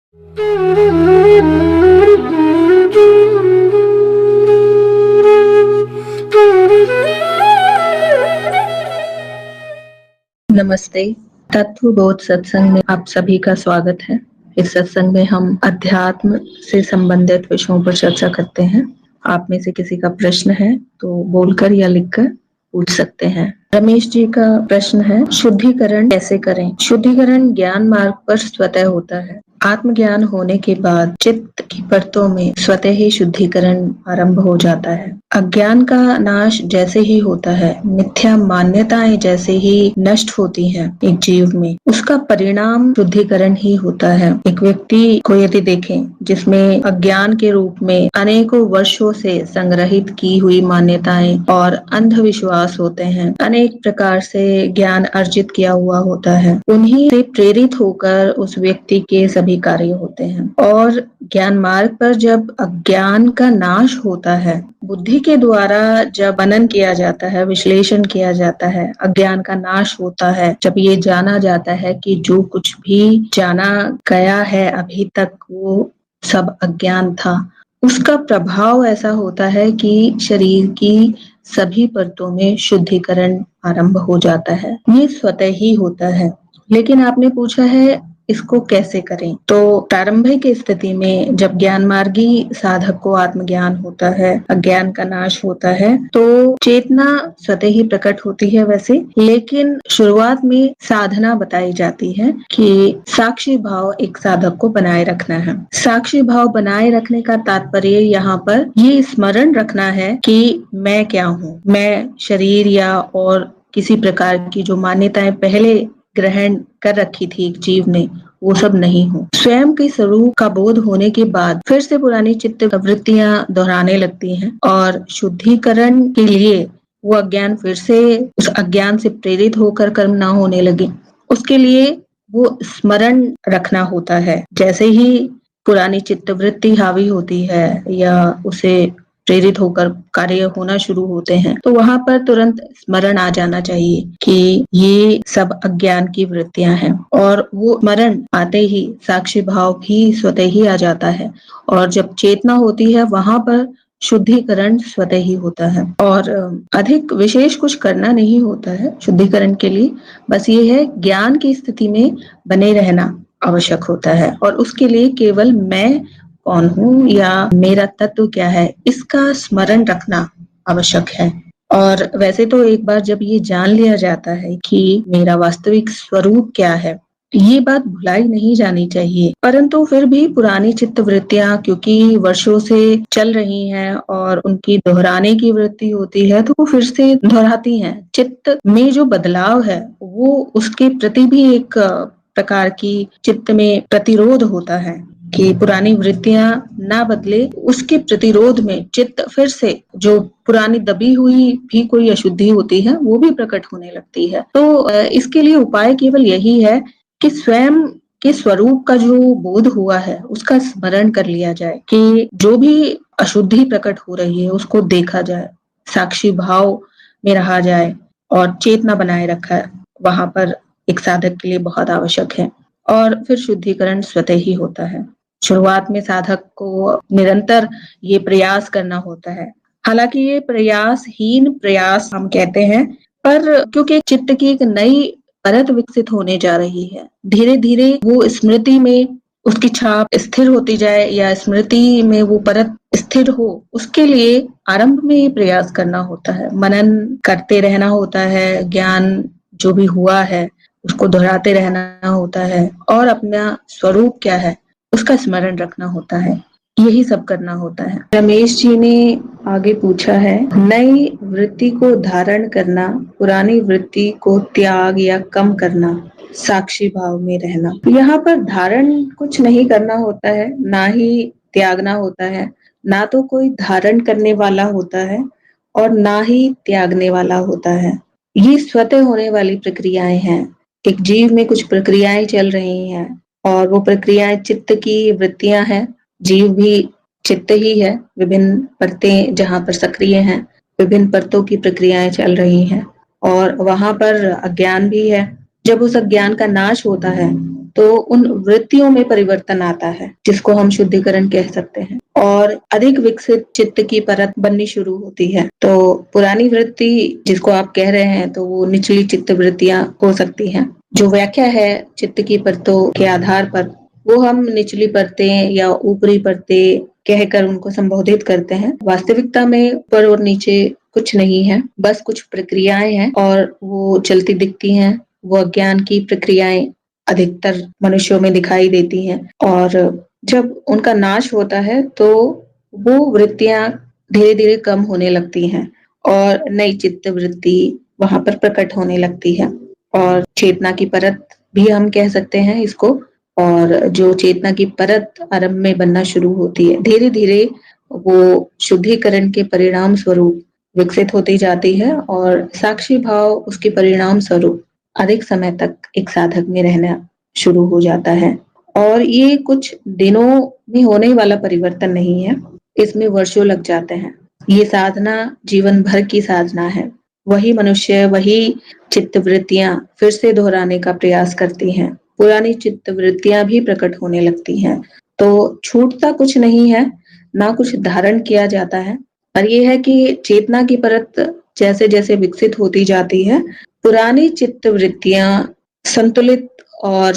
नमस्ते। तत्वबोध सत्संग में आप सभी का स्वागत है। इस सत्संग में हम अध्यात्म से संबंधित विषयों पर चर्चा करते हैं। आप में से किसी का प्रश्न है तो बोलकर या लिखकर पूछ सकते हैं। रमेश जी का प्रश्न है, शुद्धिकरण कैसे करें? शुद्धिकरण ज्ञान मार्ग पर स्वतः होता है। आत्मज्ञान होने के बाद चित्त की परतों में स्वतः ही शुद्धिकरण आरंभ हो जाता है। अज्ञान का नाश जैसे ही होता है, मिथ्या मान्यताएं जैसे ही नष्ट होती हैं एक जीव में, उसका परिणाम शुद्धिकरण ही होता है। एक व्यक्ति को यदि देखें जिसमें अज्ञान के रूप में अनेकों वर्षों से संग्रहित की हुई मान्यताएं और अंधविश्वास होते हैं, अनेक प्रकार से ज्ञान अर्जित किया हुआ होता है, उन्हीं से प्रेरित होकर उस व्यक्ति के सभी कार्य होते हैं। और ज्ञान मार्ग पर जब अज्ञान का नाश होता है, बुद्धि के द्वारा जब मनन किया जाता है, विश्लेषण किया जाता है, अज्ञान का नाश होता है, जब ये जाना जाता है कि जो कुछ भी जाना गया है अभी तक वो सब अज्ञान था, उसका प्रभाव ऐसा होता है कि शरीर की सभी परतों में शुद्धिकरण आरंभ हो जाता है। ये स्वतः ही होता है। लेकिन आपने पूछा है इसको कैसे करें? तो प्रारंभिक स्थिति में जब ज्ञान मार्गी साधक को आत्मज्ञान होता है, अज्ञान का नाश होता है, तो चेतना स्वतः ही प्रकट होती है वैसे, लेकिन शुरुआत में साधना बताई जाती है कि साक्षी भाव एक साधक को बनाए रखना है। साक्षी भाव बनाए रखने का तात्पर्य यहाँ पर ये स्मरण रखना है कि मैं क्या हूँ, मैं शरीर या और किसी प्रकार की जो मान्यताएं पहले ग्रहण कर रखी थी एक जीव ने, वो सब नहीं हो। स्वयं के स्वरूप का बोध होने के बाद फिर से पुरानी चित्त वृत्तियां दोहराने लगती हैं और शुद्धिकरण के लिए वो अज्ञान फिर से उस अज्ञान से प्रेरित होकर कर्म ना होने लगे, उसके लिए वो स्मरण रखना होता है। जैसे ही पुरानी चित्तवृत्ति हावी होती है या उसे प्रेरित होकर कार्य होना शुरू होते हैं, तो वहां पर तुरंत स्मरण आ जाना चाहिए कि ये सब अज्ञान की वृत्तियां हैं, और वो स्मरण आते ही साक्षी भाव भी स्वतः ही आ जाता है। और जब चेतना होती है वहां पर शुद्धिकरण स्वतः ही होता है और अधिक विशेष कुछ करना नहीं होता है शुद्धिकरण के लिए। बस ये है ज्ञान की स्थिति में बने रहना आवश्यक होता है, और उसके लिए केवल मैं कौन हूँ या मेरा तत्व क्या है, इसका स्मरण रखना आवश्यक है। और वैसे तो एक बार जब ये जान लिया जाता है कि मेरा वास्तविक स्वरूप क्या है, ये बात भुलाई नहीं जानी चाहिए। परंतु फिर भी पुरानी चित्त वृत्तियां क्योंकि वर्षों से चल रही हैं और उनकी दोहराने की वृत्ति होती है, तो वो फिर से दोहराती हैं। चित्त में जो बदलाव है वो उसके प्रति भी एक प्रकार की चित्त में प्रतिरोध होता है कि पुरानी वृत्तियां ना बदले, उसके प्रतिरोध में चित्त फिर से जो पुरानी दबी हुई भी कोई अशुद्धि होती है वो भी प्रकट होने लगती है। तो इसके लिए उपाय केवल यही है कि स्वयं के स्वरूप का जो बोध हुआ है उसका स्मरण कर लिया जाए कि जो भी अशुद्धि प्रकट हो रही है उसको देखा जाए, साक्षी भाव में रहा जाए, और चेतना बनाए रखा वहां पर एक साधक के लिए बहुत आवश्यक है। और फिर शुद्धिकरण स्वतः ही होता है। शुरुआत में साधक को निरंतर ये प्रयास करना होता है। हालांकि ये प्रयासहीन प्रयास हम कहते हैं, पर क्योंकि चित्त की एक नई परत विकसित होने जा रही है, धीरे धीरे वो स्मृति में उसकी छाप स्थिर होती जाए या स्मृति में वो परत स्थिर हो, उसके लिए आरंभ में ये प्रयास करना होता है, मनन करते रहना होता है, ज्ञान जो भी हुआ है उसको दोहराते रहना होता है, और अपना स्वरूप क्या है उसका स्मरण रखना होता है। यही सब करना होता है। रमेश जी ने आगे पूछा है, नई वृत्ति को धारण करना, पुरानी वृत्ति को त्याग या कम करना, साक्षी भाव में रहना। यहाँ पर धारण कुछ नहीं करना होता है, ना ही त्यागना होता है। ना तो कोई धारण करने वाला होता है और ना ही त्यागने वाला होता है। ये स्वतः होने वाली प्रक्रियाएं हैं। एक जीव में कुछ प्रक्रियाएं चल रही हैं और वो प्रक्रियाएं चित्त की वृत्तियां हैं। जीव भी चित्त ही है, विभिन्न परतें जहाँ पर सक्रिय हैं, विभिन्न परतों की प्रक्रियाएं चल रही हैं, और वहां पर अज्ञान भी है। जब उस अज्ञान का नाश होता है तो उन वृत्तियों में परिवर्तन आता है, जिसको हम शुद्धिकरण कह सकते हैं, और अधिक विकसित चित्त की परत बननी शुरू होती है। तो पुरानी वृत्ति जिसको आप कह रहे हैं, तो वो निचली चित्त वृत्तियां हो सकती हैं। जो व्याख्या है चित्त की परतों के आधार पर, वो हम निचली परतें या ऊपरी परतें कहकर उनको संबोधित करते हैं। वास्तविकता में ऊपर और नीचे कुछ नहीं है, बस कुछ प्रक्रियाएं हैं और वो चलती दिखती हैं। वो अज्ञान की प्रक्रियाएं अधिकतर मनुष्यों में दिखाई देती हैं, और जब उनका नाश होता है तो वो वृत्तियां धीरे धीरे कम होने लगती हैं और नई चित्त वृत्ति वहां पर प्रकट होने लगती है, और चेतना की परत भी हम कह सकते हैं इसको। और जो चेतना की परत आरंभ में बनना शुरू होती है, धीरे धीरे वो शुद्धिकरण के परिणाम स्वरूप विकसित होती जाती है, और साक्षी भाव उसके परिणाम स्वरूप अधिक समय तक एक साधक में रहना शुरू हो जाता है। और ये कुछ दिनों में होने वाला परिवर्तन नहीं है, इसमें वर्षों लग जाते हैं। ये साधना जीवन भर की साधना है। वही मनुष्य वही चित्त वृत्तियां फिर से दोहराने का प्रयास करती हैं, पुरानी चित्त वृत्तियां भी प्रकट होने लगती हैं। तो छूटता कुछ नहीं है, ना कुछ धारण किया जाता है, पर यह है कि चेतना की परत जैसे जैसे विकसित होती जाती है, पुरानी चित्त वृत्तियां संतुलित और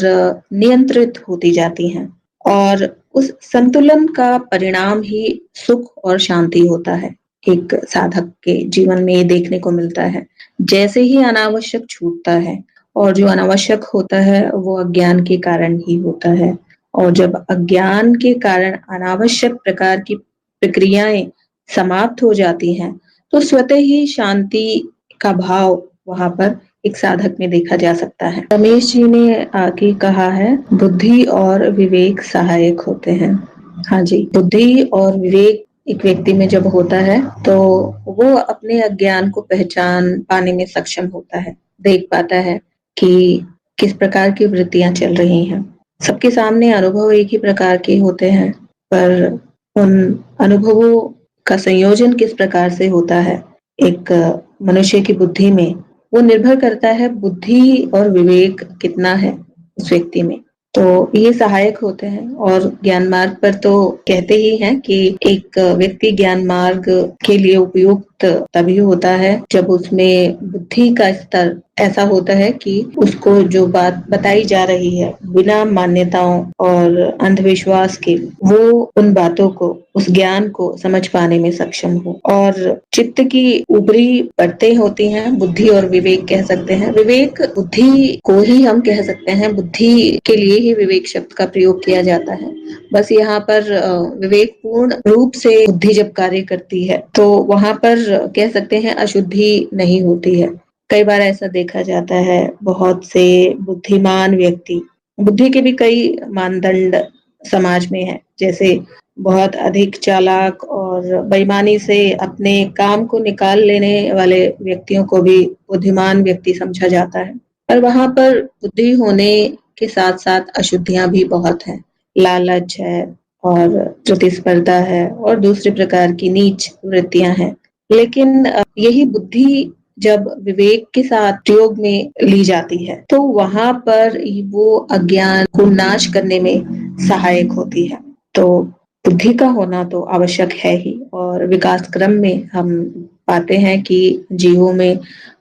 नियंत्रित होती जाती हैं, और उस संतुलन का परिणाम ही सुख और शांति होता है। एक साधक के जीवन में ये देखने को मिलता है। जैसे ही अनावश्यक छूटता है, और जो अनावश्यक होता है वो अज्ञान के कारण ही होता है, और जब अज्ञान के कारण अनावश्यक प्रकार की प्रक्रियाएं समाप्त हो जाती हैं, तो स्वतः ही शांति का भाव वहां पर एक साधक में देखा जा सकता है। रमेश जी ने आगे कहा है, बुद्धि और विवेक सहायक होते हैं। हाँ जी, बुद्धि और विवेक एक व्यक्ति में जब होता है तो वो अपने अज्ञान को पहचान पाने में सक्षम होता है, देख पाता है कि किस प्रकार की वृत्तियां चल रही हैं। सबके सामने अनुभव एक ही प्रकार के होते हैं, पर उन अनुभवों का संयोजन किस प्रकार से होता है एक मनुष्य की बुद्धि में, वो निर्भर करता है बुद्धि और विवेक कितना है उस व्यक्ति में। तो ये सहायक होते हैं, और ज्ञान मार्ग पर तो कहते ही हैं कि एक व्यक्ति ज्ञान मार्ग के लिए उपयुक्त तभी होता है जब उसमें बुद्धि का स्तर ऐसा होता है कि उसको जो बात बताई जा रही है बिना मान्यताओं और अंधविश्वास के, वो उन बातों को, उस ज्ञान को समझ पाने में सक्षम हो। और चित्त की ऊपरी परतें होती हैं, बुद्धि और विवेक कह सकते हैं। विवेक बुद्धि को ही हम कह सकते हैं, बुद्धि के लिए ही विवेक शब्द का प्रयोग किया जाता है। बस यहाँ पर विवेक पूर्ण रूप से बुद्धि जब कार्य करती है तो वहां पर कह सकते हैं अशुद्धि नहीं होती है। कई बार ऐसा देखा जाता है, बहुत से बुद्धिमान व्यक्ति, बुद्धि के भी कई मानदंड समाज में है, जैसे बहुत अधिक चालाक और बेईमानी से अपने काम को निकाल लेने वाले व्यक्तियों को भी बुद्धिमान व्यक्ति समझा जाता है। पर वहां पर बुद्धि होने के साथ साथ अशुद्धियां भी बहुत हैं। लालच है, और प्रतिस्पर्धा है, और दूसरे प्रकार की नीच वृत्तियां हैं। लेकिन यही बुद्धि जब विवेक के साथ प्रयोग में ली जाती है तो वहां पर वो अज्ञान को नाश करने में सहायक होती है। तो बुद्धि का होना तो आवश्यक है ही, और विकास क्रम में हम पाते हैं कि जीवों में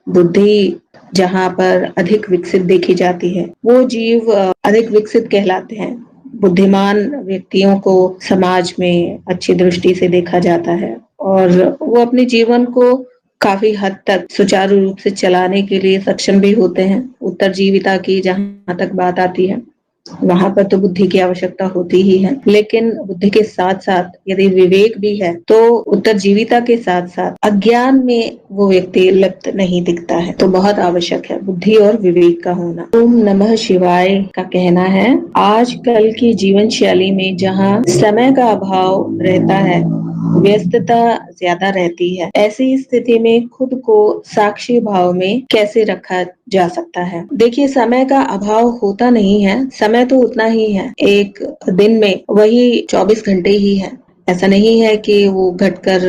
बुद्धि जहाँ पर अधिक विकसित देखी जाती है, वो जीव अधिक विकसित कहलाते हैं। बुद्धिमान व्यक्तियों को समाज में अच्छी दृष्टि से देखा जाता है, और वो अपने जीवन को काफी हद तक सुचारू रूप से चलाने के लिए सक्षम भी होते हैं। उत्तरजीविता की जहां तक बात आती है, वहां पर तो बुद्धि की आवश्यकता होती ही है, लेकिन बुद्धि के साथ साथ यदि विवेक भी है तो उत्तरजीविता के साथ साथ अज्ञान में वो व्यक्ति लिप्त नहीं दिखता है। तो बहुत आवश्यक है बुद्धि और विवेक का होना। ओम नमः शिवाय का कहना है, आजकल की जीवन शैली में जहाँ समय का अभाव रहता है, व्यस्तता ज्यादा रहती है, ऐसी स्थिति में खुद को साक्षी भाव में कैसे रखा जा सकता है। देखिए, समय का अभाव होता नहीं है, समय तो उतना ही है, एक दिन में वही 24 घंटे ही है। ऐसा नहीं है कि वो घटकर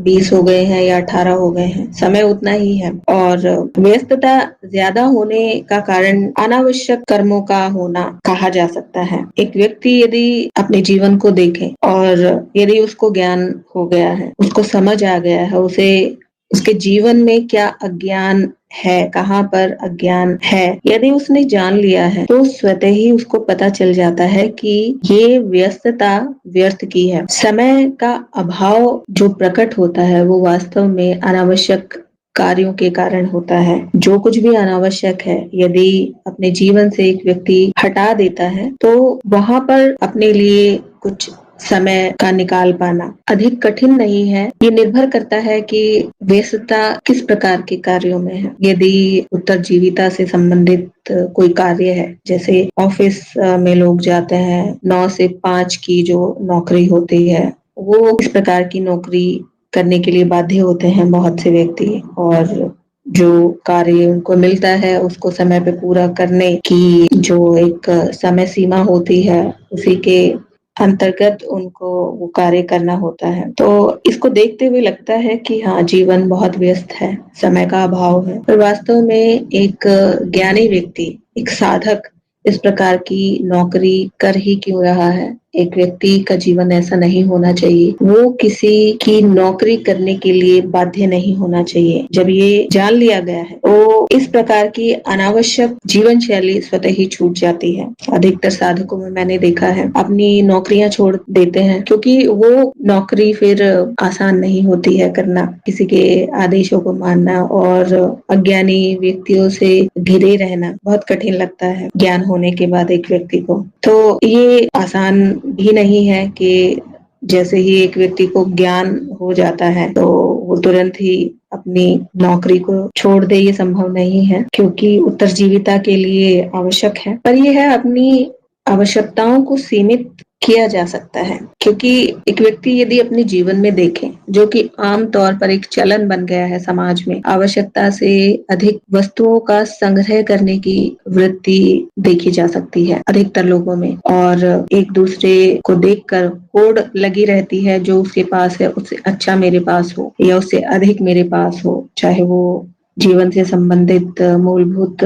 20 हो गए हैं या 18 हो गए हैं, समय उतना ही है। और व्यस्तता ज्यादा होने का कारण अनावश्यक कर्मों का होना कहा जा सकता है। एक व्यक्ति यदि अपने जीवन को देखे और यदि उसको ज्ञान हो गया है, उसको समझ आ गया है, उसे उसके जीवन में क्या अज्ञान है, कहाँ पर अज्ञान है, यदि उसने जान लिया है तो स्वतः ही उसको पता चल जाता है कि ये व्यस्तता व्यर्थ की है। समय का अभाव जो प्रकट होता है वो वास्तव में अनावश्यक कार्यों के कारण होता है। जो कुछ भी अनावश्यक है यदि अपने जीवन से एक व्यक्ति हटा देता है तो वहां पर अपने लिए कुछ समय का निकाल पाना अधिक कठिन नहीं है। ये निर्भर करता है कि व्यस्तता किस प्रकार के कार्यों में है। यदि उत्तरजीविता से संबंधित कोई कार्य है, जैसे ऑफिस में लोग जाते हैं, 9 से 5 की जो नौकरी होती है, वो इस प्रकार की नौकरी करने के लिए बाध्य होते हैं बहुत से व्यक्ति, और जो कार्य उनको मिलता है उसको समय पे पूरा करने की जो एक समय सीमा होती है, उसी के अंतर्गत उनको वो कार्य करना होता है। तो इसको देखते हुए लगता है कि हाँ, जीवन बहुत व्यस्त है, समय का अभाव है। पर वास्तव में एक ज्ञानी व्यक्ति, एक साधक इस प्रकार की नौकरी कर ही क्यों रहा है? एक व्यक्ति का जीवन ऐसा नहीं होना चाहिए। वो किसी की नौकरी करने के लिए बाध्य नहीं होना चाहिए। जब ये जान लिया गया है तो इस प्रकार की अनावश्यक जीवन शैली स्वतः ही छूट जाती है। अधिकतर साधकों में मैंने देखा है अपनी नौकरियां छोड़ देते हैं, क्योंकि वो नौकरी फिर आसान नहीं होती है करना, किसी के आदेशों को मानना और अज्ञानी व्यक्तियों से घिरे रहना बहुत कठिन लगता है ज्ञान होने के बाद एक व्यक्ति को। तो ये आसान भी नहीं है कि जैसे ही एक व्यक्ति को ज्ञान हो जाता है तो वो तुरंत ही अपनी नौकरी को छोड़ दे, ये संभव नहीं है, क्योंकि उत्तरजीविता के लिए आवश्यक है। पर यह है अपनी आवश्यकताओं को सीमित किया जा सकता है, क्योंकि एक व्यक्ति यदि अपने जीवन में देखे, जो कि आम तौर पर एक चलन बन गया है समाज में, आवश्यकता से अधिक वस्तुओं का संग्रह करने की वृत्ति देखी जा सकती है अधिकतर लोगों में, और एक दूसरे को देखकर होड़ लगी रहती है, जो उसके पास है उससे अच्छा मेरे पास हो या उससे अधिक मेरे पास हो, चाहे वो जीवन से संबंधित मूलभूत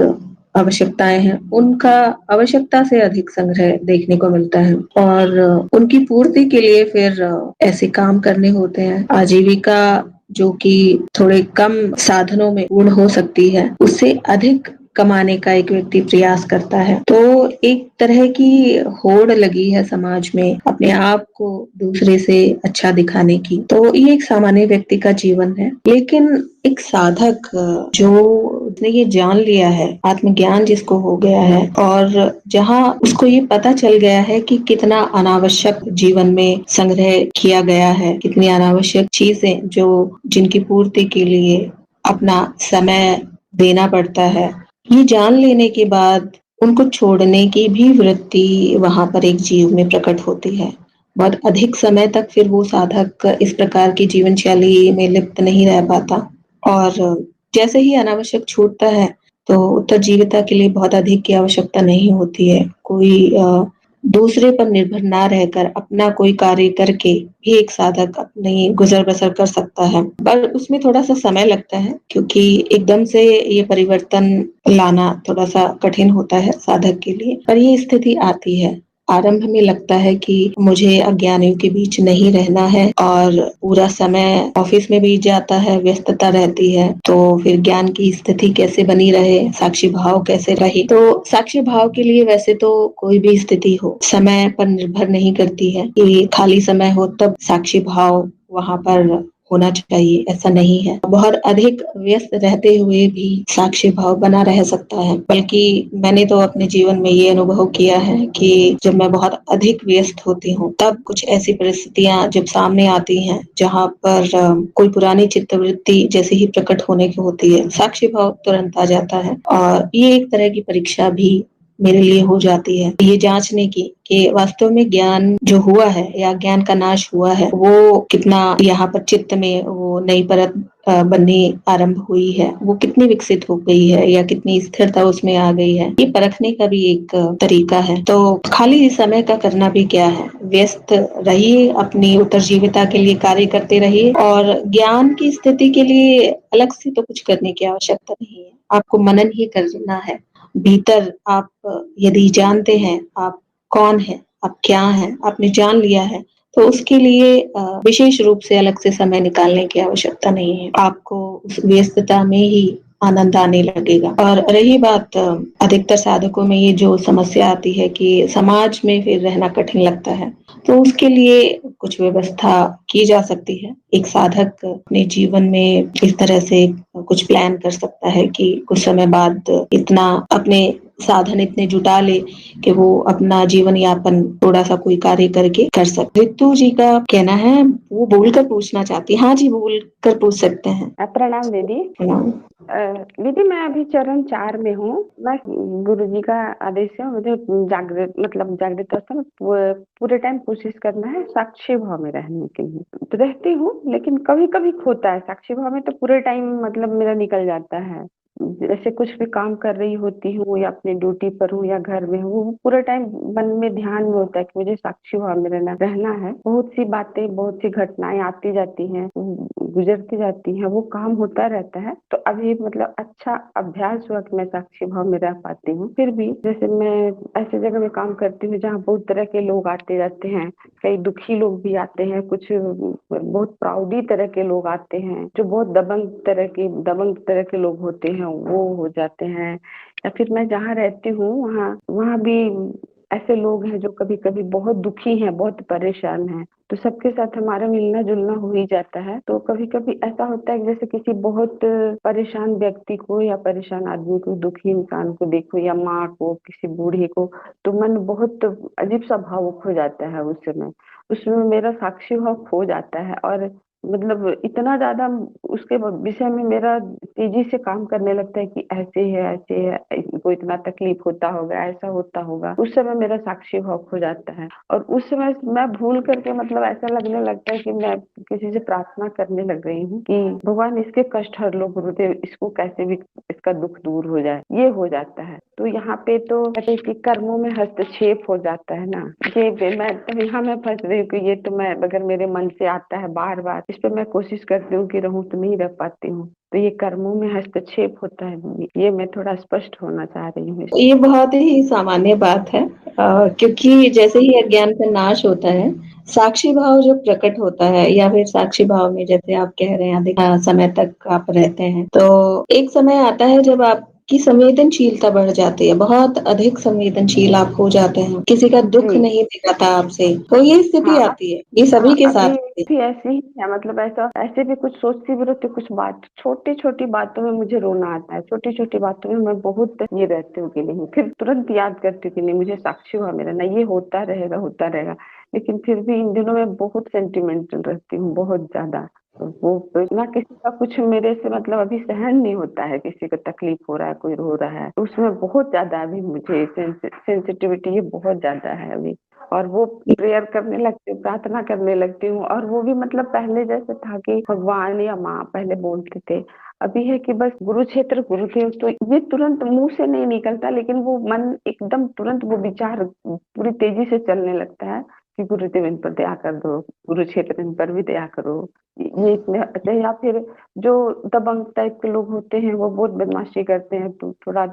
आवश्यकताएं हैं, उनका आवश्यकता से अधिक संग्रह देखने को मिलता है, और उनकी पूर्ति के लिए फिर ऐसे काम करने होते हैं। आजीविका जो कि थोड़े कम साधनों में पूर्ण हो सकती है, उससे अधिक कमाने का एक व्यक्ति प्रयास करता है। तो एक तरह की होड़ लगी है समाज में अपने आप को दूसरे से अच्छा दिखाने की। तो ये एक सामान्य व्यक्ति का जीवन है। लेकिन एक साधक जो उसने ये जान लिया है, आत्मज्ञान जिसको हो गया है, और जहाँ उसको ये पता चल गया है कि कितना अनावश्यक जीवन में संग्रह किया गया है, कितनी अनावश्यक चीजें जो जिनकी पूर्ति के लिए अपना समय देना पड़ता है, ये जान लेने के बाद उनको छोड़ने की भी वृत्ति वहां पर एक जीव में प्रकट होती है। बहुत अधिक समय तक फिर वो साधक इस प्रकार की जीवन शैली में लिप्त नहीं रह पाता, और जैसे ही अनावश्यक छूटता है तो उत्तरजीविता के लिए बहुत अधिक की आवश्यकता नहीं होती है। कोई दूसरे पर निर्भर ना रहकर अपना कोई कार्य करके भी एक साधक अपनी गुजर बसर कर सकता है, पर उसमें थोड़ा सा समय लगता है, क्योंकि एकदम से ये परिवर्तन लाना थोड़ा सा कठिन होता है साधक के लिए। पर ये स्थिति आती है। आरंभ में लगता है कि मुझे अज्ञानियों के बीच नहीं रहना है, और पूरा समय ऑफिस में बीत जाता है, व्यस्तता रहती है, तो फिर ज्ञान की स्थिति कैसे बनी रहे, साक्षी भाव कैसे रहे। तो साक्षी भाव के लिए वैसे तो कोई भी स्थिति हो समय पर निर्भर नहीं करती है कि खाली समय हो तब साक्षी भाव वहां पर होना चाहिए, ऐसा नहीं है। बहुत अधिक व्यस्त रहते हुए भी साक्षी भाव बना रह सकता है। बल्कि मैंने तो अपने जीवन में ये अनुभव किया है कि जब मैं बहुत अधिक व्यस्त होती हूँ तब कुछ ऐसी परिस्थितियां जब सामने आती हैं जहाँ पर कोई पुरानी चित्तवृत्ति जैसे ही प्रकट होने की होती है, साक्षी भाव तुरंत आ जाता है। और ये एक तरह की परीक्षा भी मेरे लिए हो जाती है, ये जांचने की कि वास्तव में ज्ञान जो हुआ है या ज्ञान का नाश हुआ है वो कितना यहाँ पर चित्त में वो नई परत बननी आरंभ हुई है, वो कितनी विकसित हो गई है या कितनी स्थिरता उसमें आ गई है, ये परखने का भी एक तरीका है। तो खाली समय का करना भी क्या है, व्यस्त रहिए, अपनी उत्तरजीविता के लिए कार्य करते रहिए और ज्ञान की स्थिति के लिए अलग से तो कुछ करने की आवश्यकता नहीं है, आपको मनन ही करना है। भीतर आप यदि जानते हैं आप कौन है, आप क्या हैं, आपने जान लिया है, तो उसके लिए विशेष रूप से अलग से समय निकालने की आवश्यकता नहीं है। आपको उस व्यस्तता में ही आनंद आने लगेगा। और रही बात अधिकतर साधकों में ये जो समस्या आती है कि समाज में फिर रहना कठिन लगता है, तो उसके लिए कुछ व्यवस्था की जा सकती है। एक साधक अपने जीवन में इस तरह से कुछ प्लान कर सकता है कि कुछ समय बाद इतना अपने साधन इतने जुटा ले कि वो अपना जीवन यापन थोड़ा सा कोई कार्य करके कर सकते। रितु जी का कहना है, वो बोलकर पूछना चाहती है। हाँ जी, बोल कर पूछ सकते हैं। प्रणाम दीदी। प्रणाम। दीदी मैं अभी चरण 4 में हूँ। मैं गुरु जी का आदेश है, मुझे जागृत जागृत अवस्था में पूरे टाइम कोशिश करना है साक्षी भाव में रहने के लिए। तो रहती हूँ, लेकिन कभी कभी खोता है साक्षी भाव में, तो पूरे टाइम मतलब मेरा निकल जाता है। जैसे कुछ भी काम कर रही होती हूँ या अपनी ड्यूटी पर हूँ या घर में हूँ, वो पूरे टाइम मन में ध्यान में होता है कि मुझे साक्षी भाव में रहना है। बहुत सी बातें, बहुत सी घटनाएं आती जाती हैं, गुजरती जाती हैं, वो काम होता रहता है। तो अभी मतलब अच्छा अभ्यास हुआ कि मैं साक्षी भाव में रह पाती हूँ। फिर भी जैसे मैं ऐसे जगह में काम करती हूँ जहाँ बहुत तरह के लोग आते जाते हैं, कई दुखी लोग भी आते हैं, कुछ बहुत प्राउडी तरह के लोग आते हैं, जो बहुत दबंग तरह के लोग होते हैं, वो हो जाते हैं। या फिर मैं जहाँ रहती हूँ वहाँ भी ऐसे लोग हैं जो कभी कभी बहुत दुखी हैं, बहुत परेशान हैं। तो सबके साथ हमारा मिलना जुलना हो ही जाता है। तो कभी कभी ऐसा होता है कि जैसे किसी बहुत परेशान व्यक्ति को या परेशान आदमी को, दुखी इंसान को देखो, या माँ को, किसी बूढ़े को, तो मन बहुत अजीब सा भावुक हो जाता है। उस समय उसमें मेरा साक्षी भाव खो जाता है, और मतलब इतना ज्यादा उसके विषय में मेरा तेजी से काम करने लगता है कि ऐसे है, इनको इतना तकलीफ होता होगा, ऐसा होता होगा। उस समय मेरा साक्षी भाव खो जाता है, और उस समय मैं भूल करके मतलब ऐसा लगने लगता है कि मैं किसी से प्रार्थना करने लग गई हूँ कि भगवान इसके कष्ट हर लो गुरुदेव, इसको कैसे भी इसका दुख दूर हो जाए। ये हो जाता है। तो यहाँ पे तो कहते हैं कि कर्मों में हस्तक्षेप हो जाता है ना, ये मैं तो यहाँ मैं फंस रही हूँ कि ये तो मैं, अगर मेरे मन से आता है बार बार, इस पे मैं कोशिश करती हूँ कि रहूं, तो नहीं रह पाती हूँ। तो ये कर्मों में हस्तक्षेप होता है, ये मैं थोड़ा स्पष्ट होना चाह रही हूँ। ये बहुत ही सामान्य बात है, क्योंकि जैसे ही अज्ञान का नाश होता है, साक्षी भाव जब प्रकट होता है या फिर साक्षी भाव में जैसे आप कह रहे हैं अधिक समय तक आप रहते हैं, तो एक समय आता है जब आपकी संवेदनशीलता बढ़ जाती है, बहुत अधिक संवेदनशील आप हो जाते हैं, किसी का दुख नहीं दिखाता आपसे, तो ये स्थिति हाँ, आती है, ये सभी के साथ अभी भी ऐसे ही है। मतलब ऐसा ऐसे भी कुछ सोचती भी रहती हूँ, कुछ बात छोटी छोटी बातों में मुझे रोना आता है, छोटी छोटी बातों में मैं बहुत ये रहती हूँ कि नहीं, फिर तुरंत याद करती हूँ कि नहीं, मुझे साक्षी हुआ मेरा ना, ये होता रहेगा। लेकिन फिर भी इन दिनों में बहुत सेंटिमेंटल रहती हूँ, बहुत ज्यादा। तो वो ना, किसी का कुछ मेरे से मतलब अभी सहन नहीं होता है, किसी को तकलीफ हो रहा है, कोई रो रहा है, तो उसमें बहुत ज्यादा अभी मुझे सेंसिटिविटी ये बहुत ज्यादा है अभी। और वो प्रेयर करने लगती हूँ, प्रार्थना करने लगती हूँ, और वो भी मतलब पहले जैसे था कि भगवान या माँ पहले बोलते थे, अभी है कि बस गुरुक्षेत्र गुरुदेव। तो ये तुरंत मुंह से नहीं निकलता, लेकिन वो मन एकदम तुरंत वो विचार पूरी तेजी से चलने लगता है कि गुरुदेव इन पर दया कर दो, गुरुक्षेत्र इन पर भी दया करो। ये इतने अच्छा। या फिर जो दबंग टाइप के लोग होते हैं, वो बहुत बदमाशी करते हैं, तो थोड़ा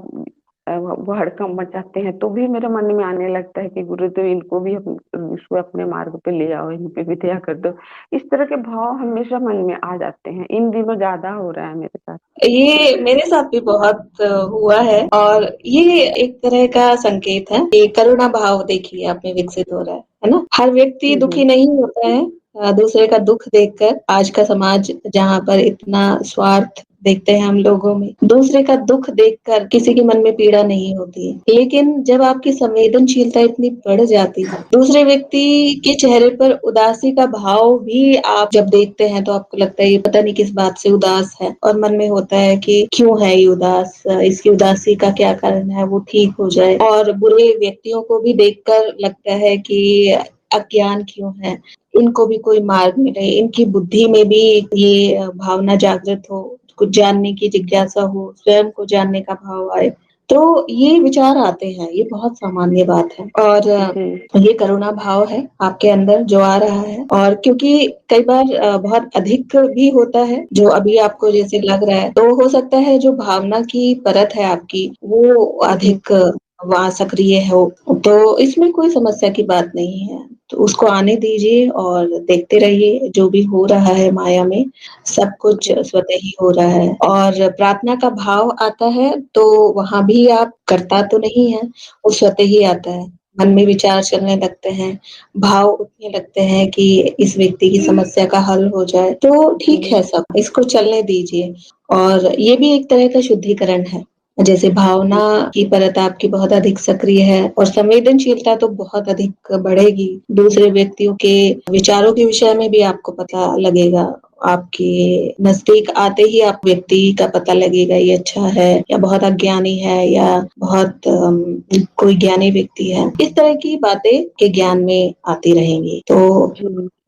वो हड़कंप मचाते हैं, तो भी मेरे मन में आने लगता है कि गुरुदेव इनको भी इसको अपने मार्ग पे ले आओ, इन पे भी दया कर दो। इस तरह के भाव हमेशा मन में आ जाते हैं। इन दिनों ज्यादा हो रहा है मेरे साथ। ये मेरे साथ भी बहुत हुआ है, और ये एक तरह का संकेत है कि करुणा भाव देखिए आप में विकसित हो रहा है ना। हर व्यक्ति दुखी नहीं होता है दूसरे का दुख देखकर। आज का समाज जहाँ पर इतना स्वार्थ देखते हैं हम लोगों में, दूसरे का दुख देखकर किसी के मन में पीड़ा नहीं होती है। लेकिन जब आपकी संवेदनशीलता इतनी बढ़ जाती है, दूसरे व्यक्ति के चेहरे पर उदासी का भाव भी आप जब देखते हैं, तो आपको लगता है ये पता नहीं किस बात से उदास है, और मन में होता है कि क्यों है ये उदास, इसकी उदासी का क्या कारण है, वो ठीक हो जाए। और बुरे व्यक्तियों को भी देखकर लगता है कि अज्ञान क्यों है, इनको भी कोई मार्ग मिले, इनकी बुद्धि में भी ये भावना जागृत हो, कुछ जानने की जिज्ञासा हो, स्वयं को जानने का भाव आए। तो ये विचार आते हैं, ये बहुत सामान्य बात है। और ये करुणा भाव है आपके अंदर जो आ रहा है, और क्योंकि कई बार बहुत अधिक भी होता है जो अभी आपको जैसे लग रहा है, तो हो सकता है जो भावना की परत है आपकी वो अधिक वहाँ सक्रिय हो, तो इसमें कोई समस्या की बात नहीं है। तो उसको आने दीजिए और देखते रहिए जो भी हो रहा है माया में, सब कुछ स्वतः ही हो रहा है। और प्रार्थना का भाव आता है तो वहाँ भी आप कर्ता तो नहीं है, वो स्वतः ही आता है। मन में विचार चलने लगते हैं, भाव उठने लगते हैं कि इस व्यक्ति की समस्या का हल हो जाए, तो ठीक है सब, इसको चलने दीजिए। और ये भी एक तरह का शुद्धिकरण है। जैसे भावना की परत आपकी बहुत अधिक सक्रिय है और संवेदनशीलता तो बहुत अधिक बढ़ेगी। दूसरे व्यक्तियों के विचारों के विषय में भी आपको पता लगेगा। आपके नजदीक आते ही आप व्यक्ति का पता लगेगा, ये अच्छा है या बहुत अज्ञानी है या बहुत कोई ज्ञानी व्यक्ति है। इस तरह की बातें के ज्ञान में आती रहेंगी। तो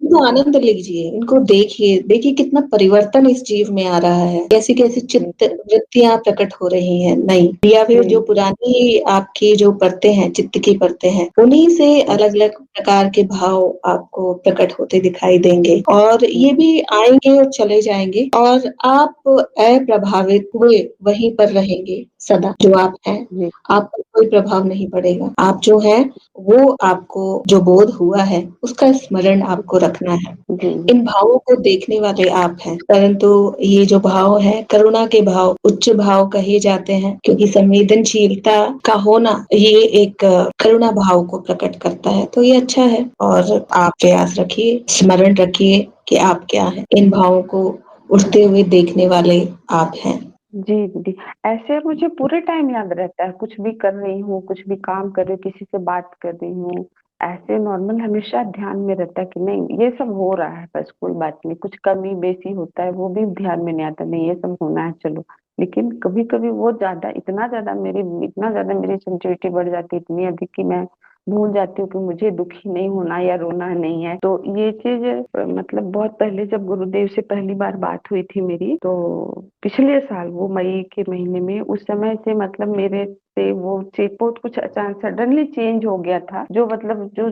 इनको आनंद लीजिए, इनको देखिए, देखिए कितना परिवर्तन इस जीव में आ रहा है, कैसी कैसी चित्त वृत्तियां प्रकट हो रही हैं नई, या फिर जो पुरानी आपकी जो परतें हैं, चित्त की परतें हैं, उन्हीं से अलग अलग प्रकार के भाव आपको प्रकट होते दिखाई देंगे। और ये भी आएंगे और चले जाएंगे, और आप अप्रभावित हुए वहीं पर रहेंगे सदा, जो आप हैं। आपको कोई प्रभाव नहीं पड़ेगा। आप जो है वो आपको जो बोध हुआ है उसका स्मरण आपको रखना है। इन भावों को देखने वाले आप हैं, परंतु ये जो भाव है करुणा के भाव, उच्च भाव कहे जाते हैं, क्योंकि संवेदनशीलता का होना ये एक करुणा भाव को प्रकट करता है। तो ये अच्छा है, और आप प्रयास रखिए, स्मरण रखिए कि आप क्या हैं। इन भावों को उठते हुए देखने वाले आप हैं। जी दीदी, ऐसे मुझे पूरे टाइम याद रहता है, कुछ भी कर रही हूँ, कुछ भी काम कर रही हूँ, किसी से बात कर रही हूँ, ऐसे नॉर्मल हमेशा ध्यान में रहता है कि नहीं ये सब हो रहा है, बस कोई बात नहीं। कुछ कमी बेसी होता है वो भी ध्यान में नहीं आता, नहीं ये सब होना है चलो। लेकिन कभी कभी वो इतना ज्यादा मेरी सेंसिटिविटी बढ़ जाती है, इतनी अधिक कि मैं भूल जाती हूँ कि मुझे दुखी नहीं होना या रोना नहीं है। तो ये चीज मतलब बहुत पहले जब गुरुदेव से पहली बार बात हुई थी मेरी, तो पिछले साल वो मई के महीने में, उस समय से मतलब मेरे से वो बहुत कुछ अचानक सडनली चेंज हो गया था। जो मतलब जो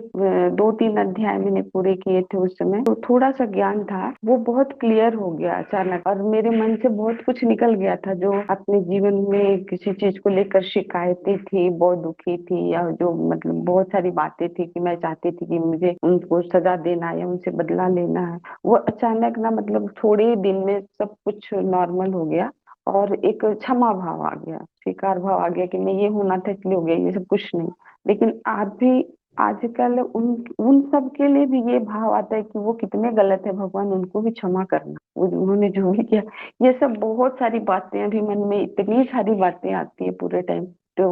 2-3 अध्याय मैंने पूरे किए थे उस समय, तो थोड़ा सा ज्ञान था वो बहुत क्लियर हो गया अचानक, और मेरे मन से बहुत कुछ निकल गया था जो अपने जीवन में किसी चीज को लेकर शिकायतें थी, बहुत दुखी थी, या जो मतलब बहुत सारी बातें थी कि मैं चाहती थी कि मुझे उनको सजा देना या उनसे बदला लेना है। वो अचानक ना मतलब थोड़े ही दिन में सब कुछ नॉर्मल हो गया, और एक क्षमा भाव आ गया, स्वीकार भाव आ गया कि नहीं ये होना था इसलिए हो गया, ये सब कुछ नहीं। लेकिन आज भी आजकल उन उन सब के लिए भी ये भाव आता है कि वो कितने गलत है, भगवान उनको भी क्षमा करना, वो उन्होंने जो भी किया। ये सब बहुत सारी बातें अभी मन में, इतनी सारी बातें आती है पूरे टाइम। तो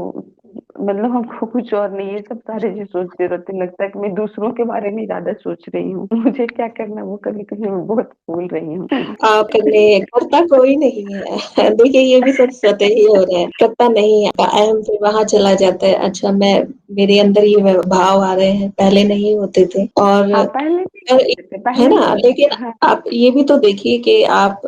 मतलब हमको कुछ और नहीं, ये सब सारे जो सोचते रहते, लगता है कि मैं दूसरों के बारे में ज्यादा सोच रही हूँ, मुझे क्या करना वो कभी कभी मैं बहुत भूल रही हूँ। आपने करता कोई नहीं है। देखिए ये भी सब स्वतः ही हो रहा है, करता नहीं है। अहम फिर वहां चला जाता है, अच्छा मैं, मेरे अंदर ये भाव आ रहे हैं, पहले नहीं होते थे। और हाँ पहले नहीं और होते थे, है पहले ना, लेकिन हाँ आप ये भी तो देखिए कि आप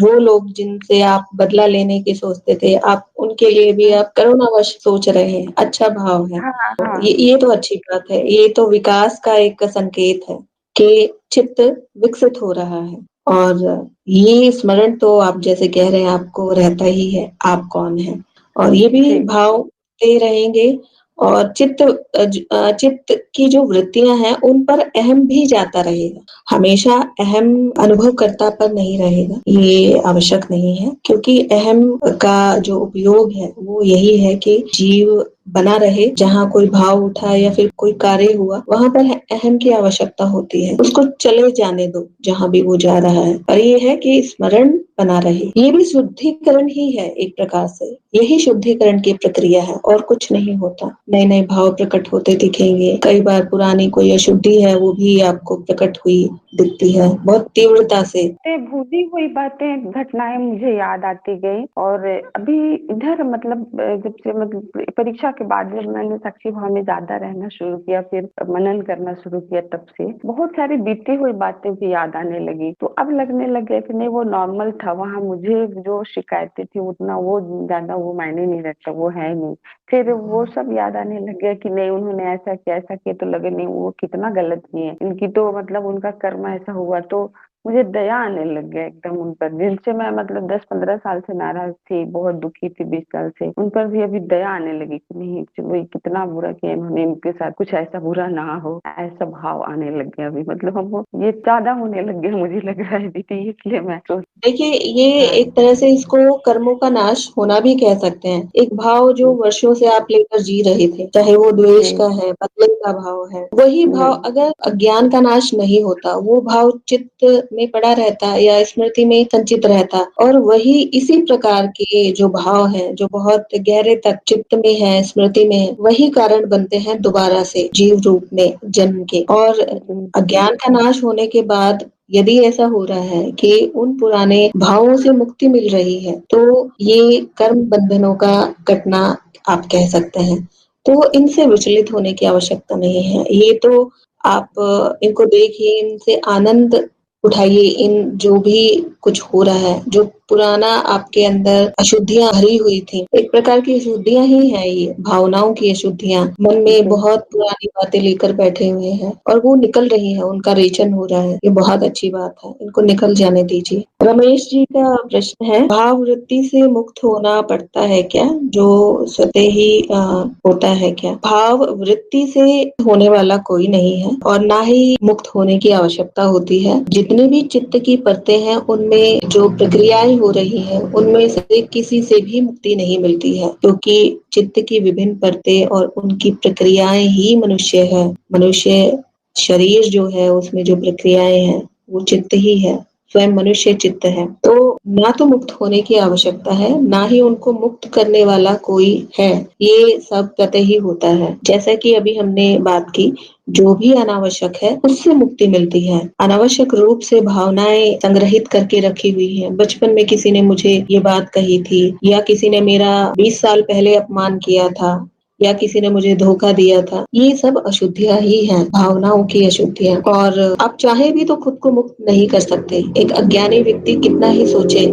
वो लोग जिनसे आप बदला लेने की सोचते थे, आप उनके लिए भी आप करुणावश सोच रहे हैं, अच्छा भाव है। हाँ हाँ ये तो अच्छी बात है, ये तो विकास का एक संकेत है कि चित्त विकसित हो रहा है। और ये स्मरण तो आप जैसे कह रहे हैं आपको रहता ही है, आप कौन हैं, और ये भी ठीक। भाव दे रहेंगे। और चित्त की जो वृत्तियां हैं उन पर अहम भी जाता रहेगा, हमेशा अहम अनुभवकर्ता पर नहीं रहेगा, ये आवश्यक नहीं है। क्योंकि अहम का जो उपयोग है वो यही है कि जीव बना रहे, जहाँ कोई भाव उठा या फिर कोई कार्य हुआ वहां पर अहम की आवश्यकता होती है, उसको चले जाने दो जहाँ भी वो जा रहा है। पर ये है कि स्मरण बना रहे, ये भी शुद्धिकरण ही है एक प्रकार से, यही शुद्धिकरण की प्रक्रिया है, और कुछ नहीं होता। नए नए भाव प्रकट होते दिखेंगे, कई बार पुरानी कोई अशुद्धि है वो भी आपको प्रकट हुई दिखती है बहुत तीव्रता से। भूली हुई बातें, घटनाएं मुझे याद आती गई। और अभी इधर मतलब जब से मतलब परीक्षा के बाद जब मैंने साक्षी भाव में ज्यादा रहना शुरू किया, फिर मनन करना शुरू किया, तब से बहुत सारी बीती हुई बातें भी याद आने लगी। तो अब लगने लग गया कि नहीं, वो नॉर्मल था, वहाँ मुझे जो शिकायतें थी उतना वो ज्यादा वो मायने नहीं रखता, वो है नहीं। फिर वो सब याद आने लग गया कि नहीं, उन्होंने ऐसा किया, ऐसा किया, तो लगे नहीं वो कितना गलत किए, इनकी तो मतलब उनका कर्म ऐसा हुआ। तो मुझे दया आने लग गया एकदम उन पर, जिनसे मैं मतलब 10-15 साल से नाराज थी, बहुत दुखी थी 20 साल से, उन पर भी अभी दया आने लगी कि नहीं चलो, ये कितना बुरा किया इन्होंने, इनके साथ कुछ ऐसा बुरा ना हो, ऐसा भाव आने लग गया अभी। मतलब हमको ये ज्यादा होने लग गया, मुझे लग रहा है दीदी, इसलिए मैं सोच। देखिए, ये हाँ एक तरह से इसको कर्मों का नाश होना भी कह सकते हैं। एक भाव जो वर्षों से आप लेकर जी रहे थे, चाहे वो द्वेष जी का है, बदले का भाव है, वही भाव जी अगर अज्ञान का नाश नहीं होता, वो भाव चित्त में पड़ा रहता या स्मृति में संचित रहता, और वही इसी प्रकार के जो भाव हैं, जो बहुत गहरे तक चित्त में है, स्मृति में है, वही कारण बनते हैं दोबारा से जीव रूप में जन्म के। और जी अज्ञान का नाश होने के बाद यदि ऐसा हो रहा है कि उन पुराने भावों से मुक्ति मिल रही है, तो ये कर्म बंधनों का कटना आप कह सकते हैं। तो इनसे विचलित होने की आवश्यकता नहीं है। ये तो आप इनको देखिए, इनसे आनंद उठाइए। इन जो भी कुछ हो रहा है, जो पुराना आपके अंदर अशुद्धियां भरी हुई थी, एक प्रकार की अशुद्धियां ही है ये, भावनाओं की अशुद्धियां, मन में जी बहुत पुरानी बातें लेकर बैठे हुए हैं और वो निकल रही है, उनका रेचन हो रहा है। ये बहुत अच्छी बात है, इनको निकल जाने दीजिए। रमेश जी का प्रश्न है, भाव वृत्ति से मुक्त होना पड़ता है क्या, जो स्वतः ही होता है क्या? भाव वृत्ति से होने वाला कोई नहीं है और ना ही मुक्त होने की आवश्यकता होती है। जितनी भी चित्त की परतें हैं, उनमें जो प्रक्रियाएं हो रही हैं, उनमें से किसी से भी मुक्ति नहीं मिलती है, क्योंकि चित्त की विभिन्न परतें और उनकी प्रक्रियाएं ही मनुष्य है। मनुष्य शरीर जो है, उसमें जो प्रक्रियाएं हैं, वो चित्त ही है, स्वयं मनुष्य चित्त है। तो ना तो मुक्त होने की आवश्यकता है, ना ही उनको मुक्त करने वाला कोई है। ये सब कतई होता है। जैसा कि अभी हमने बात की, जो भी अनावश्यक है उससे मुक्ति मिलती है। अनावश्यक रूप से भावनाएं संग्रहित करके रखी हुई हैं। बचपन में किसी ने मुझे ये बात कही थी, या किसी ने मेरा 20 साल पहले अपमान किया था, या किसी ने मुझे धोखा दिया था, ये सब अशुद्धियां ही हैं, भावनाओं की अशुद्धियां। और आप चाहे भी तो खुद को मुक्त नहीं कर सकते। एक अज्ञानी व्यक्ति कितना ही सोचे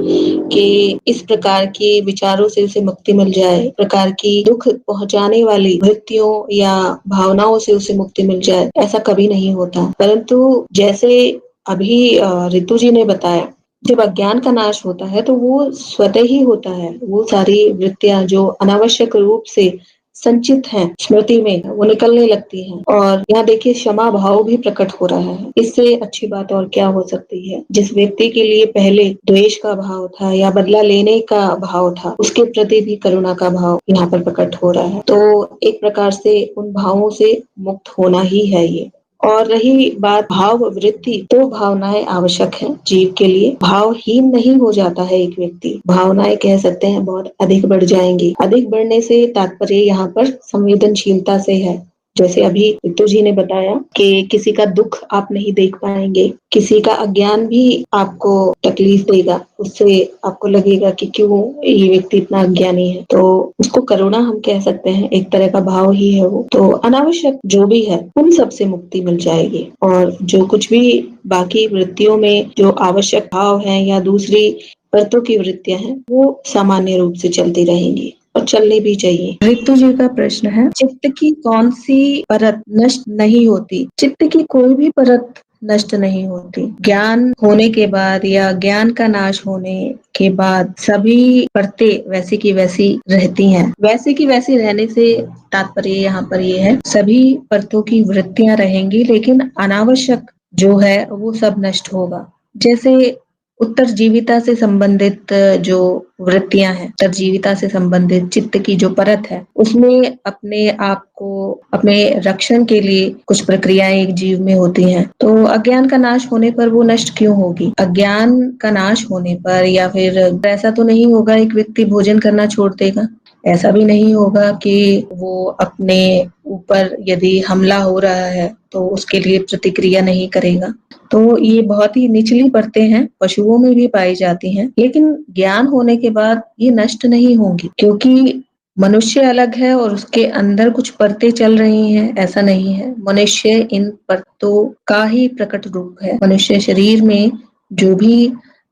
कि इस प्रकार के विचारों से उसे मुक्ति मिल जाए, प्रकार की दुख पहुंचाने वाली वृत्तियों या भावनाओं से उसे मुक्ति मिल जाए, ऐसा कभी नहीं होता। परंतु जैसे अभी रितु जी ने बताया, जब अज्ञान का नाश होता है तो वो स्वतः ही होता है। वो सारी वृत्तियां जो अनावश्यक रूप से संचित हैं स्मृति में, वो निकलने लगती हैं। और यहाँ देखिए, क्षमा भाव भी प्रकट हो रहा है। इससे अच्छी बात और क्या हो सकती है? जिस व्यक्ति के लिए पहले द्वेष का भाव था या बदला लेने का भाव था, उसके प्रति भी करुणा का भाव यहाँ पर प्रकट हो रहा है। तो एक प्रकार से उन भावों से मुक्त होना ही है ये। और रही बात भाव वृत्ति, तो भावनाएं आवश्यक है जीव के लिए। भावहीन नहीं हो जाता है एक व्यक्ति। भावनाएं कह सकते हैं बहुत अधिक बढ़ जाएंगी। अधिक बढ़ने से तात्पर्य यहाँ पर संवेदनशीलता से है। जैसे अभी रितु जी ने बताया कि किसी का दुख आप नहीं देख पाएंगे, किसी का अज्ञान भी आपको तकलीफ देगा, उससे आपको लगेगा कि क्यों ये व्यक्ति इतना अज्ञानी है। तो उसको करुणा हम कह सकते हैं, एक तरह का भाव ही है वो। तो अनावश्यक जो भी है, उन सब से मुक्ति मिल जाएगी। और जो कुछ भी बाकी वृत्तियों में जो आवश्यक भाव है या दूसरी परतों की वृत्तियां हैं, वो सामान्य रूप से चलती रहेंगी और चलनी भी चाहिए। रितु जी का प्रश्न है, चित्त की कौन सी परत नष्ट नहीं होती? चित्त की कोई भी परत नष्ट नहीं होती। ज्ञान होने के बाद या ज्ञान का नाश होने के बाद सभी परतें वैसी की वैसी रहती हैं। वैसी की वैसी रहने से तात्पर्य यहाँ पर ये है, सभी परतों की वृत्तियां रहेंगी, लेकिन अनावश्यक जो है वो सब नष्ट होगा। जैसे उत्तरजीविता से संबंधित जो वृत्तियां हैं, उत्तरजीविता से संबंधित चित्त की जो परत है, उसमें अपने आप को, अपने रक्षण के लिए कुछ प्रक्रियाएं एक जीव में होती हैं। तो अज्ञान का नाश होने पर वो नष्ट क्यों होगी? अज्ञान का नाश होने पर या फिर ऐसा तो नहीं होगा एक व्यक्ति भोजन करना छोड़ देगा। ऐसा भी नहीं होगा कि वो अपने ऊपर यदि हमला हो रहा है तो उसके लिए प्रतिक्रिया नहीं करेगा। तो ये बहुत ही निचली परतें हैं, पशुओं में भी पाई जाती हैं, लेकिन ज्ञान होने के बाद ये नष्ट नहीं होंगी, क्योंकि मनुष्य अलग है और उसके अंदर कुछ परतें चल रही हैं, ऐसा नहीं है। मनुष्य इन परतों का ही प्रकट रूप है। मनुष्य शरीर में जो भी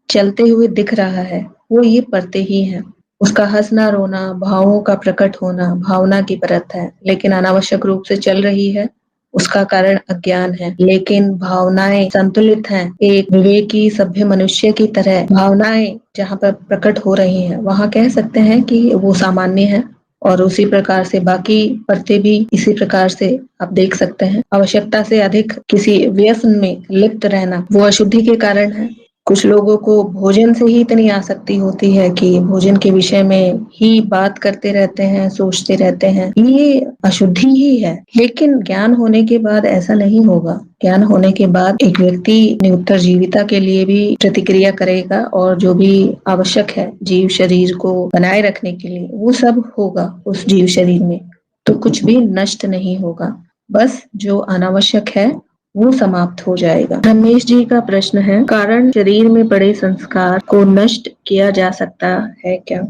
चलते हुए दिख रहा है, वो ये परतें ही हैं। उसका हंसना रोना, भावों का प्रकट होना भावना की परत है, लेकिन अनावश्यक रूप से चल रही है, उसका कारण अज्ञान है। लेकिन भावनाएं संतुलित हैं। एक विवेकी सभ्य मनुष्य की तरह भावनाएं जहाँ पर प्रकट हो रही हैं, वहाँ कह सकते हैं कि वो सामान्य है। और उसी प्रकार से बाकी परतें भी इसी प्रकार से आप देख सकते हैं। आवश्यकता से अधिक किसी व्यसन में लिप्त रहना वो अशुद्धि के कारण है। कुछ लोगों को भोजन से ही इतनी आसक्ति होती है कि भोजन के विषय में ही बात करते रहते हैं, सोचते रहते हैं। ये अशुद्धि ही है। लेकिन ज्ञान होने के बाद ऐसा नहीं होगा। ज्ञान होने के बाद एक व्यक्ति अपनी उत्तरजीविता के लिए भी प्रतिक्रिया करेगा और जो भी आवश्यक है जीव शरीर को बनाए रखने के लिए, वो सब होगा उस जीव शरीर में। तो कुछ भी नष्ट नहीं होगा, बस जो अनावश्यक है वो समाप्त हो जाएगा। रमेश जी का प्रश्न है, कारण शरीर में पड़े संस्कार को नष्ट किया जा सकता है क्या?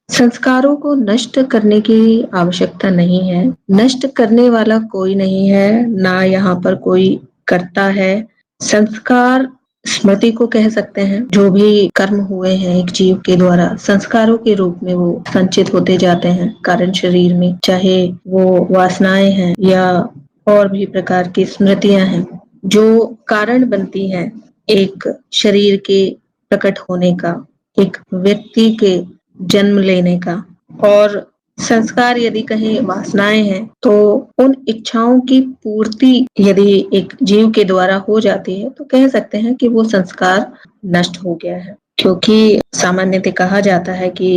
संस्कारों को नष्ट करने की आवश्यकता नहीं है। नष्ट करने वाला कोई नहीं है, ना यहाँ पर कोई करता है। संस्कार स्मृति को कह सकते हैं। जो भी कर्म हुए हैं एक जीव के द्वारा, संस्कारों के रूप में वो संचित होते जाते हैं कारण शरीर में, चाहे वो वासनाएं हैं या और भी प्रकार की स्मृतियां हैं जो कारण बनती हैं एक शरीर के प्रकट होने का, एक व्यक्ति के जन्म लेने का। और संस्कार यदि कहें वासनाएं हैं तो उन इच्छाओं की पूर्ति यदि एक जीव के द्वारा हो जाती है तो कह सकते हैं कि वो संस्कार नष्ट हो गया है। क्योंकि सामान्यतः कहा जाता है कि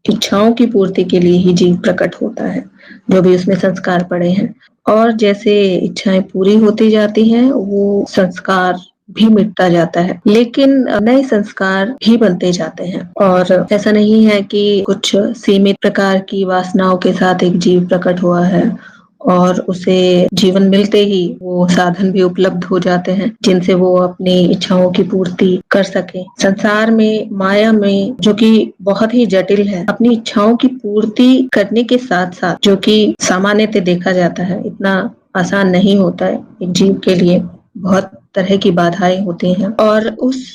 इच्छाओं की पूर्ति के लिए ही जीव प्रकट होता है, जो भी उसमें संस्कार पड़े हैं। और जैसे इच्छाएं पूरी होती जाती हैं, वो संस्कार भी मिटता जाता है, लेकिन नए संस्कार भी बनते जाते हैं। और ऐसा नहीं है कि कुछ सीमित प्रकार की वासनाओं के साथ एक जीव प्रकट हुआ है और उसे जीवन मिलते ही वो साधन भी उपलब्ध हो जाते हैं जिनसे वो अपनी इच्छाओं की पूर्ति कर सके। संसार में, माया में, जो कि बहुत ही जटिल है, अपनी इच्छाओं की पूर्ति करने के साथ साथ, जो कि सामान्यतः देखा जाता है इतना आसान नहीं होता है एक जीव के लिए, बहुत तरह की बाधाएं होती हैं। और उस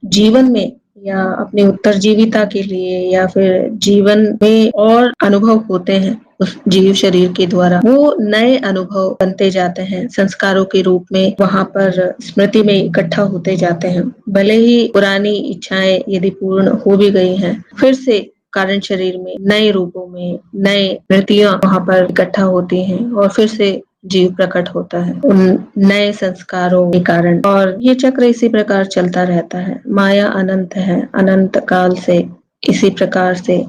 जीवन में या अपनी उत्तरजीविता के लिए या फिर जीवन में और अनुभव होते हैं उस जीव शरीर के द्वारा, वो नए अनुभव बनते जाते हैं संस्कारों के रूप में, वहां पर स्मृति में इकट्ठा होते जाते हैं। भले ही पुरानी इच्छाएं यदि पूर्ण हो भी गई हैं, फिर से कारण शरीर में नए रूपों में नए वृत्तियां वहां पर इकट्ठा होती हैं और फिर से जीव प्रकट होता है उन नए संस्कारों के कारण। और ये चक्र इसी प्रकार चलता रहता है। माया अनंत है, अनंत काल से इसी प्रकार से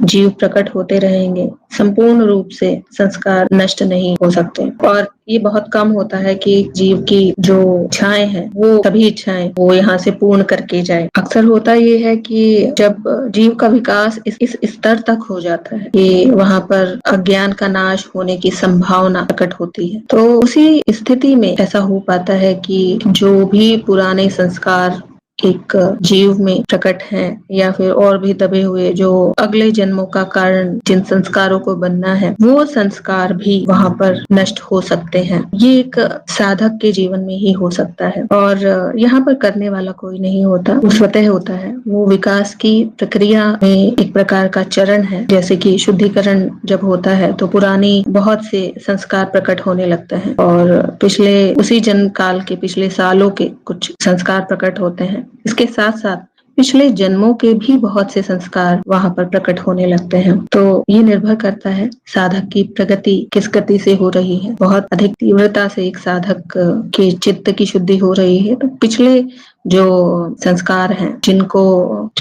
जीव प्रकट होते रहेंगे। संपूर्ण रूप से संस्कार नष्ट नहीं हो सकते। और ये बहुत कम होता है कि जीव की जो इच्छाएं हैं, वो सभी इच्छाएं वो यहाँ से पूर्ण करके जाए। अक्सर होता ये है कि जब जीव का विकास इस स्तर तक हो जाता है कि वहां पर अज्ञान का नाश होने की संभावना प्रकट होती है, तो उसी स्थिति में ऐसा हो पाता है कि जो भी पुराने संस्कार एक जीव में प्रकट हैं या फिर और भी दबे हुए जो अगले जन्मों का कारण जिन संस्कारों को बनना है, वो संस्कार भी वहां पर नष्ट हो सकते हैं। ये एक साधक के जीवन में ही हो सकता है और यहाँ पर करने वाला कोई नहीं होता, वो स्वतः होता है। वो विकास की प्रक्रिया में एक प्रकार का चरण है। जैसे कि शुद्धिकरण जब होता है तो पुरानी बहुत से संस्कार प्रकट होने लगते हैं और पिछले उसी जन्म काल के पिछले सालों के कुछ संस्कार प्रकट होते हैं। इसके साथ साथ पिछले जन्मों के भी बहुत से संस्कार वहां पर प्रकट होने लगते हैं। तो ये निर्भर करता है साधक की प्रगति किस गति से हो रही है। बहुत अधिक तीव्रता से एक साधक के चित्त की शुद्धि हो रही है तो पिछले जो संस्कार हैं, जिनको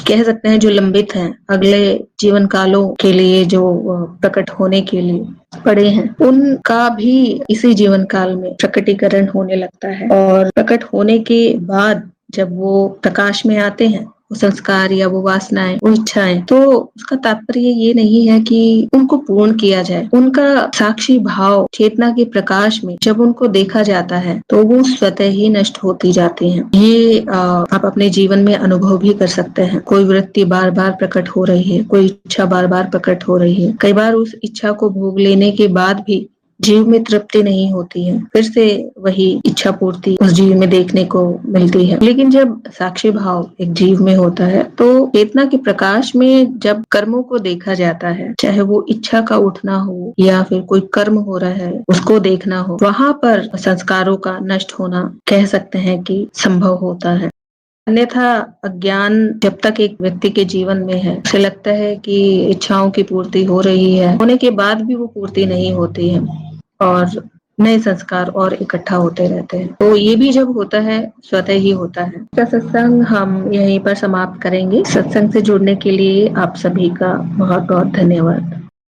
कह सकते हैं जो लंबित हैं, अगले जीवन कालों के लिए जो प्रकट होने के लिए पड़े हैं, उनका भी इसी जीवन काल में प्रकटीकरण होने लगता है। और प्रकट होने के बाद जब वो प्रकाश में आते हैं, वो संस्कार या वो वासनाएं, वो इच्छाएं, तो उसका तात्पर्य ये नहीं है कि उनको पूर्ण किया जाए। उनका साक्षी भाव चेतना के प्रकाश में जब उनको देखा जाता है तो वो स्वतः ही नष्ट होती जाती हैं। ये आप अपने जीवन में अनुभव भी कर सकते हैं। कोई वृत्ति बार बार प्रकट हो रही है, कोई इच्छा बार बार प्रकट हो रही है, कई बार उस इच्छा को भोग लेने के बाद भी जीव में तृप्ति नहीं होती है, फिर से वही इच्छा पूर्ति उस जीव में देखने को मिलती है। लेकिन जब साक्षी भाव एक जीव में होता है तो चेतना के प्रकाश में जब कर्मों को देखा जाता है, चाहे वो इच्छा का उठना हो या फिर कोई कर्म हो रहा है उसको देखना हो, वहां पर संस्कारों का नष्ट होना कह सकते हैं कि संभव होता है। अन्यथा अज्ञान जब तक एक व्यक्ति के जीवन में है, उसे लगता है कि इच्छाओं की पूर्ति हो रही है, होने के बाद भी वो पूर्ति नहीं होती है और नए संस्कार और इकट्ठा होते रहते हैं। तो ये भी जब होता है स्वतः ही होता है। इसका सत्संग हम यहीं पर समाप्त करेंगे। सत्संग से जुड़ने के लिए आप सभी का बहुत बहुत धन्यवाद।